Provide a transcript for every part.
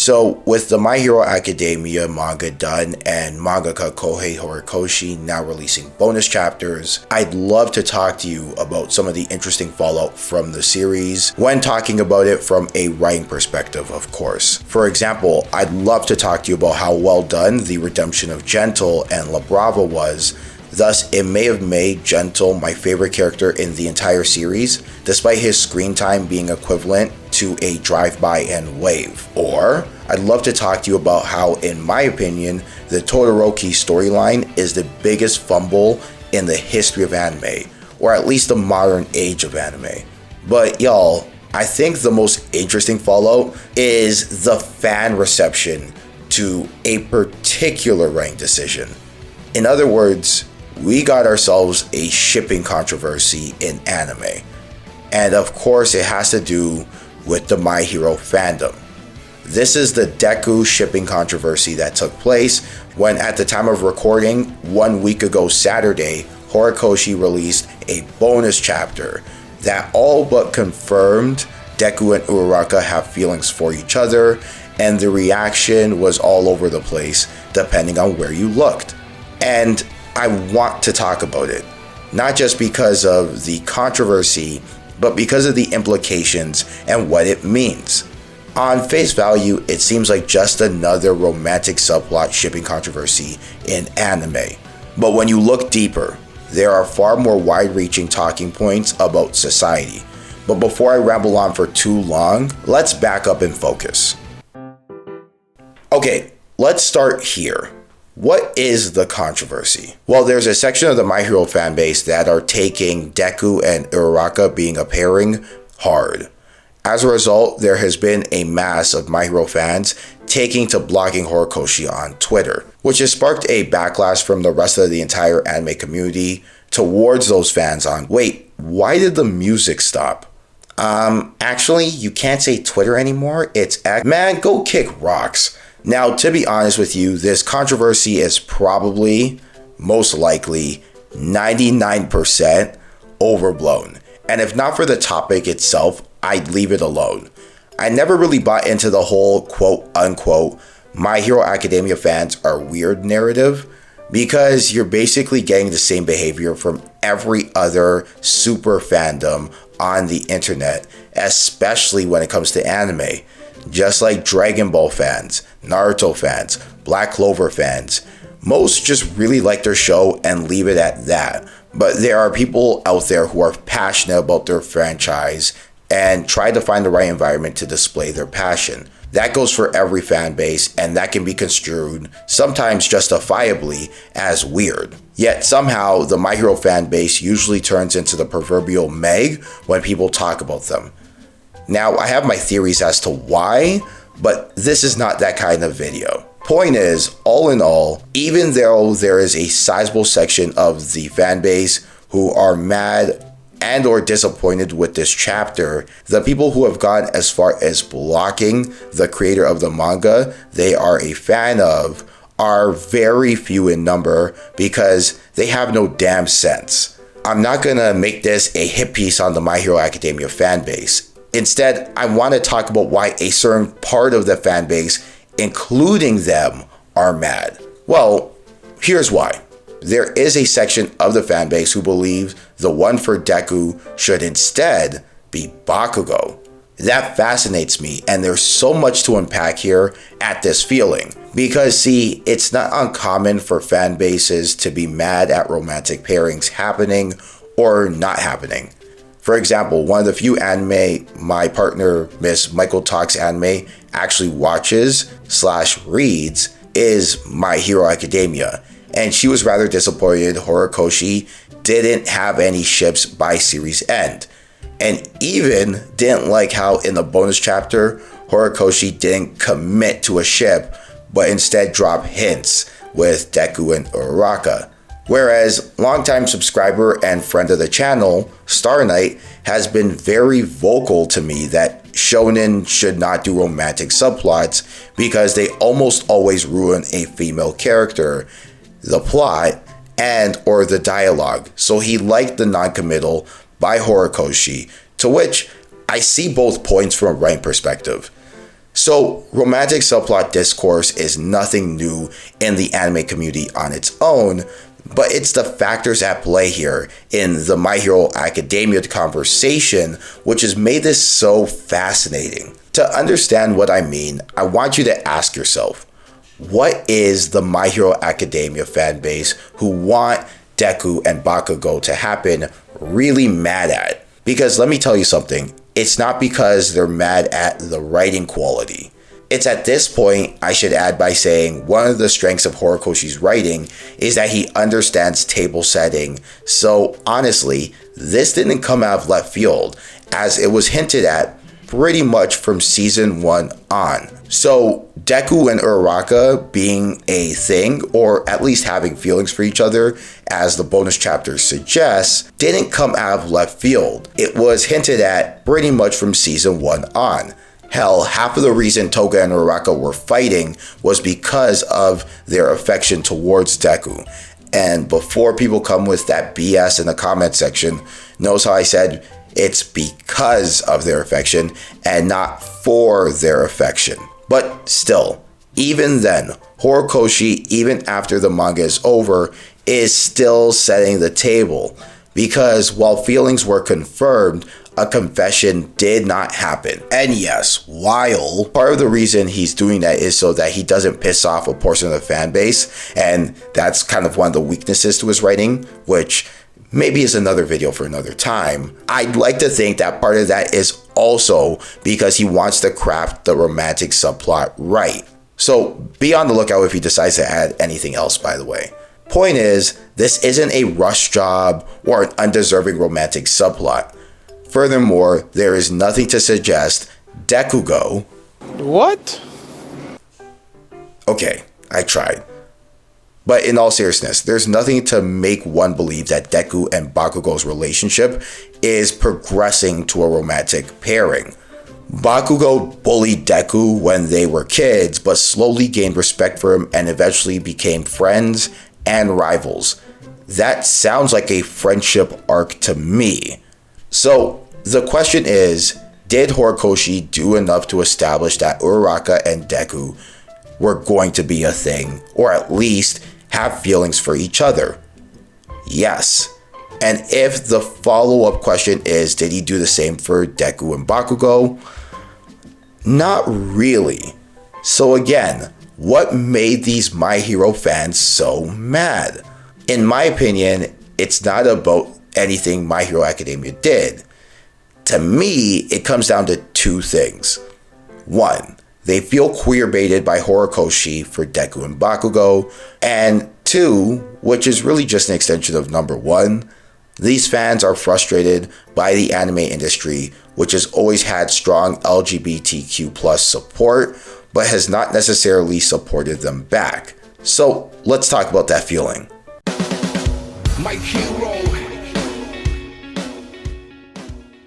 So with the My Hero Academia manga done and mangaka Kohei Horikoshi now releasing bonus chapters, I'd love to talk to you about some of the interesting fallout from the series when talking about it from a writing perspective, of course. For example, I'd love to talk to you about how well done the redemption of Gentle and La Brava was. Thus, it may have made Gentle my favorite character in the entire series, despite his screen time being equivalent to a drive-by and wave. Or, I'd love to talk to you about how, in my opinion, the Todoroki storyline is the biggest fumble in the history of anime, or at least the modern age of anime. But y'all, I think the most interesting fallout is the fan reception to a particular writing decision. In other words, we got ourselves a shipping controversy in anime. And of course, it has to do with the My Hero fandom. This is the Deku shipping controversy that took place when, at the time of recording, 1 week ago Saturday, Horikoshi released a bonus chapter that all but confirmed Deku and Uraraka have feelings for each other, and the reaction was all over the place depending on where you looked. And I want to talk about it, not just because of the controversy, but because of the implications and what it means. On face value, it seems like just another romantic subplot shipping controversy in anime. But when you look deeper, there are far more wide-reaching talking points about society. But before I ramble on for too long, let's back up and focus. Okay, let's start here. What is the controversy? Well, there's a section of the My Hero fanbase that are taking Deku and Uraraka being a pairing hard. As a result, there has been a mass of My Hero fans taking to blocking Horikoshi on Twitter, which has sparked a backlash from the rest of the entire anime community towards those fans on, wait, why did the music stop? Actually, you can't say Twitter anymore, it's X. Man, go kick rocks. Now, to be honest with you, this controversy is probably, most likely, 99% overblown. And if not for the topic itself, I'd leave it alone. I never really bought into the whole quote-unquote My Hero Academia fans are weird narrative, because you're basically getting the same behavior from every other super fandom on the internet, especially when it comes to anime. Just like Dragon Ball fans, Naruto fans, Black Clover fans, most just really like their show and leave it at that. But there are people out there who are passionate about their franchise and try to find the right environment to display their passion. That goes for every fan base, and that can be construed, sometimes justifiably, as weird. Yet somehow, the My Hero fan base usually turns into the proverbial Meg when people talk about them. Now, I have my theories as to why, but this is not that kind of video. Point is, all in all, even though there is a sizable section of the fan base who are mad and or disappointed with this chapter, the people who have gone as far as blocking the creator of the manga they are a fan of are very few in number because they have no damn sense. I'm not gonna make this a hit piece on the My Hero Academia fan base. Instead, I want to talk about why a certain part of the fan base, including them, are mad. Well, here's why. There is a section of the fan base who believes the one for Deku should instead be Bakugo. That fascinates me, and there's so much to unpack here at this feeling. Because see, it's not uncommon for fan bases to be mad at romantic pairings happening or not happening. For example, one of the few anime my partner, Miss Michael Talks Anime, actually watches/reads is My Hero Academia. And she was rather disappointed Horikoshi didn't have any ships by series end. And even didn't like how in the bonus chapter, Horikoshi didn't commit to a ship, but instead dropped hints with Deku and Uraraka. Whereas longtime subscriber and friend of the channel, Star Knight, has been very vocal to me that shonen should not do romantic subplots because they almost always ruin a female character, the plot, and or the dialogue. So he liked the non-committal by Horikoshi, to which I see both points from a writing perspective. So romantic subplot discourse is nothing new in the anime community on its own, but it's the factors at play here in the My Hero Academia conversation which has made this so fascinating. To understand what I mean, I want you to ask yourself, what is the My Hero Academia fanbase who want Deku and Bakugo to happen really mad at? Because let me tell you something, it's not because they're mad at the writing quality. It's at this point, I should add by saying, one of the strengths of Horikoshi's writing is that he understands table setting. So honestly, this didn't come out of left field, as it was hinted at pretty much from season 1 on. So Deku and Uraraka being a thing, or at least having feelings for each other, as the bonus chapter suggests, didn't come out of left field. It was hinted at pretty much from season 1 on. Hell, half of the reason Toga and Uraraka were fighting was because of their affection towards Deku. And before people come with that BS in the comment section, notice how I said it's because of their affection and not for their affection. But still, even then, Horikoshi, even after the manga is over, is still setting the table. Because while feelings were confirmed, a confession did not happen. And yes, while part of the reason he's doing that is so that he doesn't piss off a portion of the fan base, and that's kind of one of the weaknesses to his writing, which maybe is another video for another time. I'd like to think that part of that is also because he wants to craft the romantic subplot right. So be on the lookout if he decides to add anything else, by the way. Point is, this isn't a rush job or an undeserving romantic subplot. Furthermore, there is nothing to suggest Bakugo. What? Okay, I tried. But in all seriousness, there's nothing to make one believe that Deku and Bakugo's relationship is progressing to a romantic pairing. Bakugo bullied Deku when they were kids, but slowly gained respect for him and eventually became friends and rivals. That sounds like a friendship arc to me. So the question is, did Horikoshi do enough to establish that Uraraka and Deku were going to be a thing, or at least have feelings for each other? Yes. And if the follow-up question is, did he do the same for Deku and Bakugo? Not really. So again, what made these My Hero fans so mad? In my opinion, it's not about anything My Hero Academia did. To me, it comes down to two things. One, they feel queer-baited by Horikoshi for Deku and Bakugo. And two, which is really just an extension of number one, these fans are frustrated by the anime industry, which has always had strong LGBTQ+ support, but has not necessarily supported them back. So let's talk about that feeling. My hero.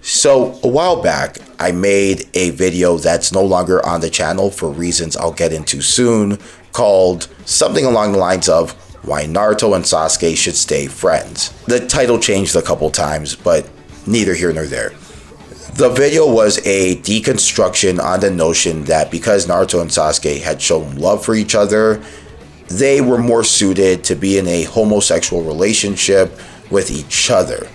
So a while back, I made a video that's no longer on the channel for reasons I'll get into soon, called something along the lines of Why Naruto and Sasuke Should Stay Friends. The title changed a couple times, but neither here nor there. The video was a deconstruction on the notion that because Naruto and Sasuke had shown love for each other, they were more suited to be in a homosexual relationship with each other.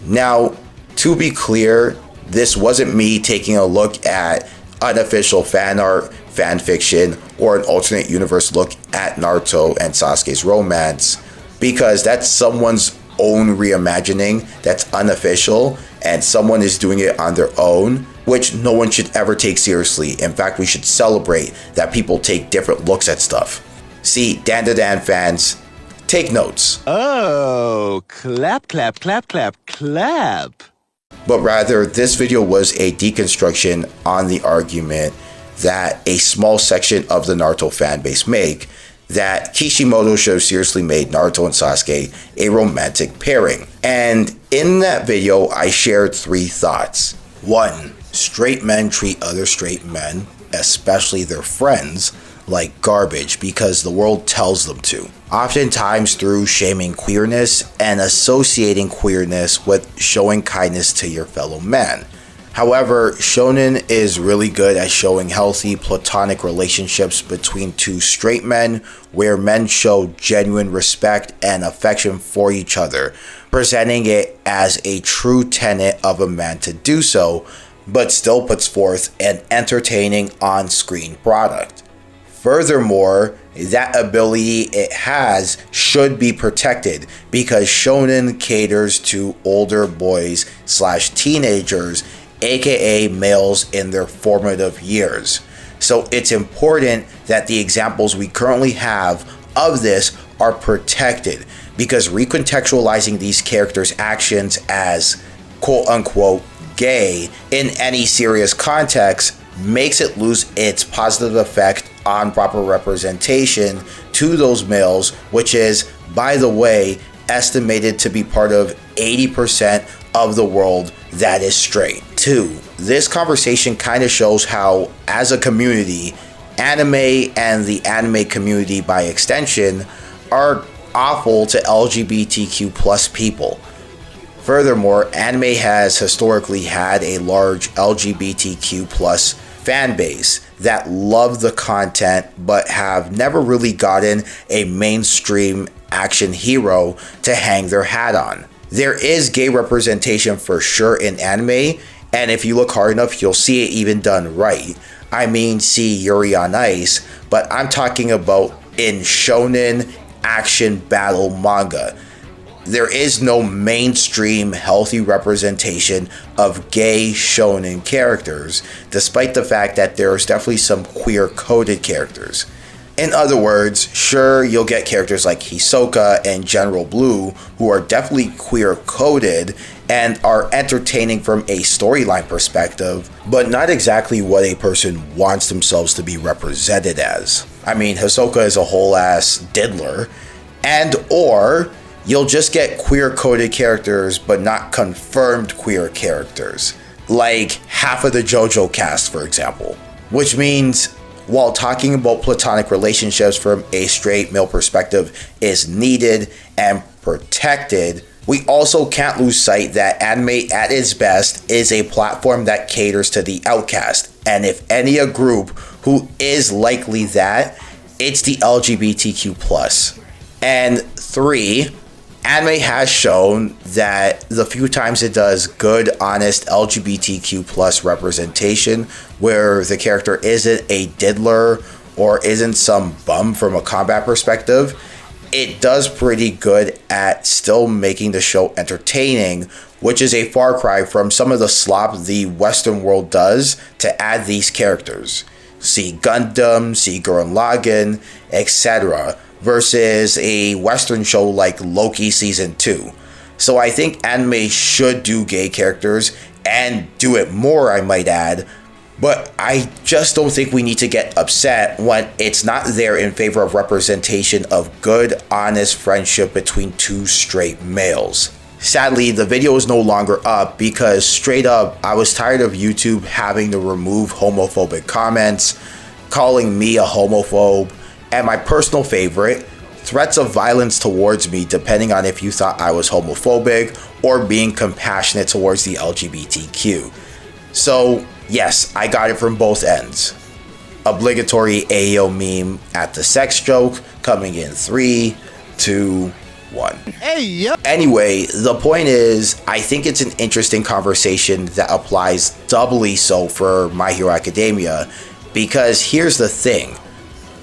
Now, to be clear, this wasn't me taking a look at unofficial fan art, fan fiction, or an alternate universe look at Naruto and Sasuke's romance, because that's someone's own reimagining that's unofficial, and someone is doing it on their own, which no one should ever take seriously. In fact, we should celebrate that people take different looks at stuff. See, Dan fans, take notes. Oh, clap, clap, clap, clap, clap. But rather, this video was a deconstruction on the argument that a small section of the Naruto fanbase make, that Kishimoto should have seriously made Naruto and Sasuke a romantic pairing. And in that video, I shared 3 thoughts. 1, straight men treat other straight men, especially their friends, like garbage because the world tells them to, oftentimes through shaming queerness and associating queerness with showing kindness to your fellow man. However, shonen is really good at showing healthy platonic relationships between two straight men, where men show genuine respect and affection for each other, presenting it as a true tenet of a man to do so, but still puts forth an entertaining on-screen product. Furthermore, that ability it has should be protected because shonen caters to older boys/teenagers, aka males in their formative years. So it's important that the examples we currently have of this are protected, because recontextualizing these characters' actions as quote-unquote gay in any serious context makes it lose its positive effect on proper representation to those males, which is, by the way, estimated to be part of 80% of the world that is straight. 2. This conversation kind of shows how, as a community, anime and the anime community by extension are awful to LGBTQ plus people. Furthermore, anime has historically had a large LGBTQ plus fan base that love the content but have never really gotten a mainstream action hero to hang their hat on. There is gay representation for sure in anime, and if you look hard enough, you'll see it even done right. I mean, see Yuri on Ice, but I'm talking about in shonen action battle manga. There is no mainstream healthy representation of gay shonen characters, despite the fact that there's definitely some queer-coded characters. In other words, sure, you'll get characters like Hisoka and General Blue who are definitely queer-coded and are entertaining from a storyline perspective, but not exactly what a person wants themselves to be represented as. I mean, Hisoka is a whole-ass diddler, and or you'll just get queer-coded characters but not confirmed queer characters, like half of the JoJo cast, for example. Which means, while talking about platonic relationships from a straight male perspective is needed and protected, we also can't lose sight that anime at its best is a platform that caters to the outcast, and if any a group who is likely that, it's the LGBTQ+. And 3, anime has shown that the few times it does good, honest LGBTQ+ representation, where the character isn't a diddler or isn't some bum from a combat perspective, it does pretty good at still making the show entertaining, which is a far cry from some of the slop the Western world does to add these characters. See Gundam, see Gurren Lagann, etc., versus a Western show like Loki Season 2. So I think anime should do gay characters, and do it more, I might add, but I just don't think we need to get upset when it's not there in favor of representation of good, honest friendship between two straight males. Sadly, the video is no longer up because straight up, I was tired of YouTube having to remove homophobic comments, calling me a homophobe, and my personal favorite, threats of violence towards me depending on if you thought I was homophobic or being compassionate towards the LGBTQ. So yes, I got it from both ends. Obligatory AO meme at the sex joke coming in 3, 2, 1. Hey, yo. Anyway, the point is, I think it's an interesting conversation that applies doubly so for My Hero Academia, because here's the thing.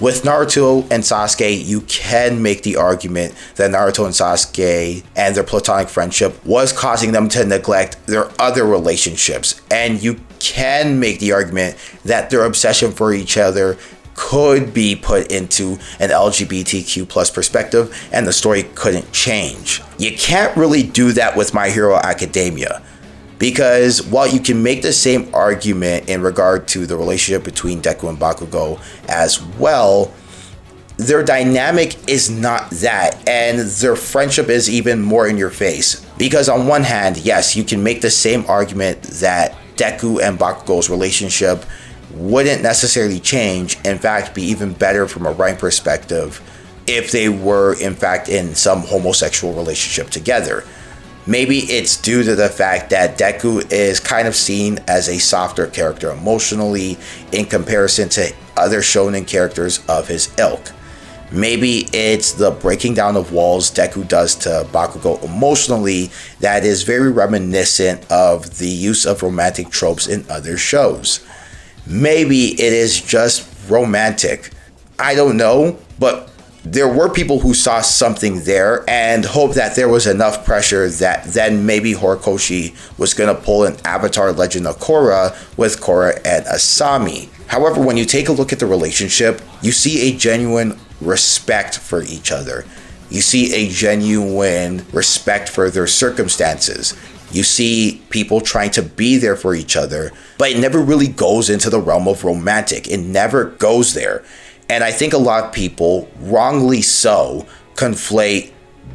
With Naruto and Sasuke, you can make the argument that Naruto and Sasuke and their platonic friendship was causing them to neglect their other relationships. And you can make the argument that their obsession for each other could be put into an LGBTQ plus perspective and the story couldn't change. You can't really do that with My Hero Academia, because while you can make the same argument in regard to the relationship between Deku and Bakugo as well, their dynamic is not that, and their friendship is even more in your face. Because on one hand, yes, you can make the same argument that Deku and Bakugo's relationship wouldn't necessarily change, in fact be even better from a writing perspective if they were in fact in some homosexual relationship together. Maybe it's due to the fact that Deku is kind of seen as a softer character emotionally in comparison to other shonen characters of his ilk. Maybe it's the breaking down of walls Deku does to Bakugo emotionally that is very reminiscent of the use of romantic tropes in other shows. Maybe it is just romantic. I don't know, but there were people who saw something there and hoped that there was enough pressure that then maybe Horikoshi was going to pull an Avatar Legend of Korra with Korra and Asami. However, when you take a look at the relationship, you see a genuine respect for each other. You see a genuine respect for their circumstances. You see people trying to be there for each other, but it never really goes into the realm of romantic. It never goes there. And I think a lot of people, wrongly so, conflate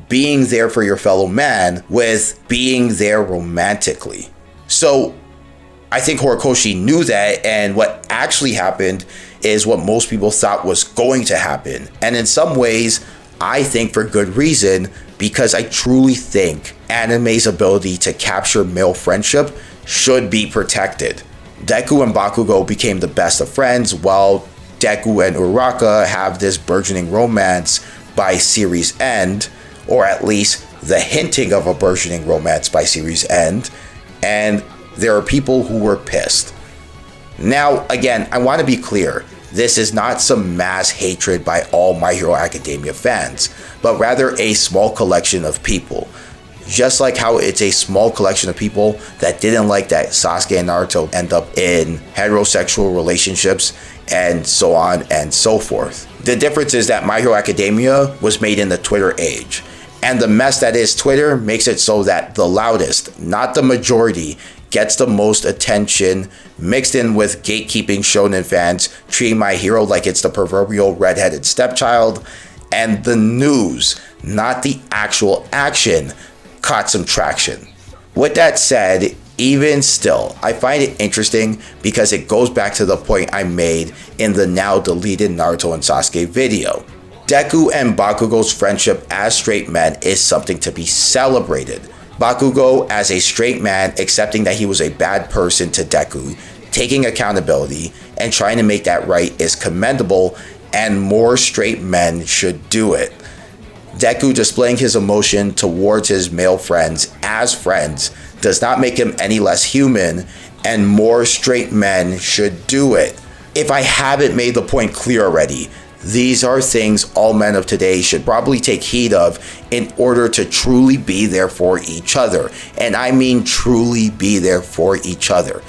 being there for your fellow man with being there romantically. So I think Horikoshi knew that, and what actually happened is what most people thought was going to happen. And in some ways, I think for good reason, because I truly think anime's ability to capture male friendship should be protected. Deku and Bakugo became the best of friends, while Deku and Uraraka have this burgeoning romance by series end, or at least the hinting of a burgeoning romance by series end, and there are people who were pissed. Now, again, I want to be clear. This is not some mass hatred by all My Hero Academia fans, but rather a small collection of people. Just like how it's a small collection of people that didn't like that Sasuke and Naruto end up in heterosexual relationships and so on and so forth. The difference is that My Hero Academia was made in the Twitter age. And the mess that is Twitter makes it so that the loudest, not the majority, gets the most attention, mixed in with gatekeeping shonen fans treating My Hero like it's the proverbial redheaded stepchild, and the news, not the actual action, caught some traction. With that said, even still, I find it interesting because it goes back to the point I made in the now deleted Naruto and Sasuke video. Deku and Bakugo's friendship as straight men is something to be celebrated. Bakugo as a straight man accepting that he was a bad person to Deku, taking accountability, and trying to make that right is commendable, and more straight men should do it. Deku displaying his emotion towards his male friends as friends does not make him any less human, and more straight men should do it. If I haven't made the point clear already, these are things all men of today should probably take heed of in order to truly be there for each other. And I mean truly be there for each other.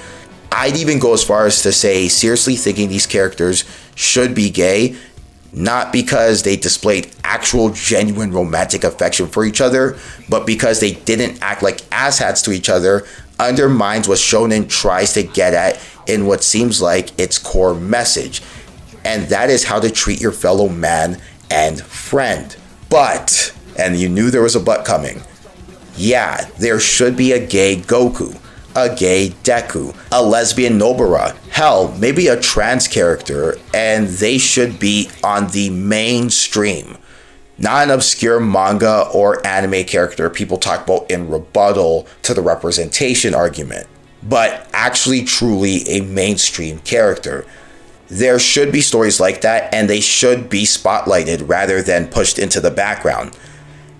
I'd even go as far as to say, seriously thinking these characters should be gay, not because they displayed actual genuine romantic affection for each other, but because they didn't act like asshats to each other, undermines what shonen tries to get at in what seems like its core message. And that is how to treat your fellow man and friend. But, and you knew there was a but coming, yeah, there should be a gay Goku, a gay Deku, a lesbian Nobara, hell, maybe a trans character, and they should be on the mainstream. Not an obscure manga or anime character people talk about in rebuttal to the representation argument, but actually truly a mainstream character. There should be stories like that, and they should be spotlighted rather than pushed into the background.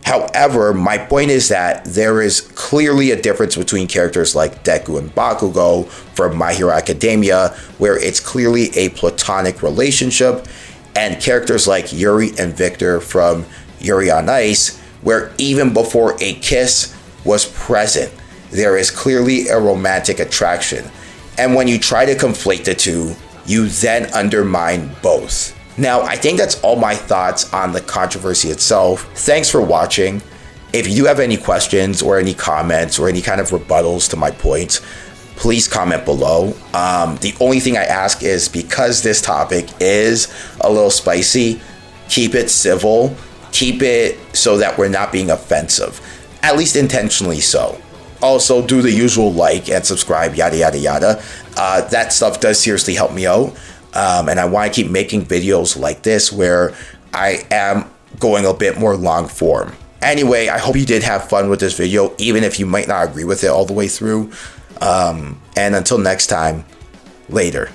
However, my point is that there is clearly a difference between characters like Deku and Bakugo from My Hero Academia, where it's clearly a platonic relationship, and characters like Yuri and Victor from Yuri on Ice, where even before a kiss was present, there is clearly a romantic attraction. And when you try to conflate the two, you then undermine both. Now, I think that's all my thoughts on the controversy itself. Thanks for watching. If you do have any questions or any comments or any kind of rebuttals to my points, please comment below. The only thing I ask is, because this topic is a little spicy, keep it civil. Keep it so that we're not being offensive, at least intentionally so. Also, do the usual like and subscribe, yada, yada, yada. That stuff does seriously help me out. And I want to keep making videos like this where I am going a bit more long form. Anyway, I hope you did have fun with this video, even if you might not agree with it all the way through. And until next time, later.